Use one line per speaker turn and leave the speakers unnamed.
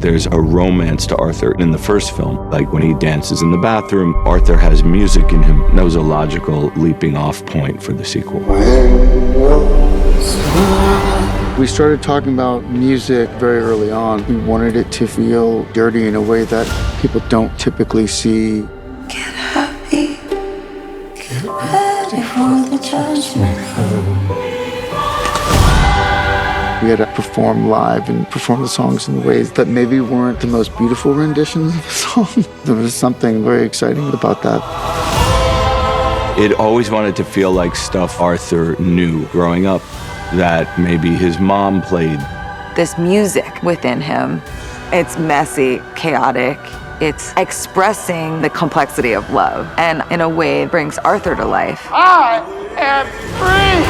There's a romance to Arthur in the first film. Like when he dances in the bathroom, Arthur has music in him. That was a logical leaping off point for the sequel.
We started talking about music very early on. We wanted it to feel dirty in a way that people don't typically see.
Get happy, get ready for the judgment.
We had to perform live and perform the songs in ways that maybe weren't the most beautiful renditions of the song. There was something very exciting about that.
It always wanted to feel like stuff Arthur knew growing up, that maybe his mom played.
This music within him, it's messy, chaotic. It's expressing the complexity of love, and in a way it brings Arthur to life.
I am free!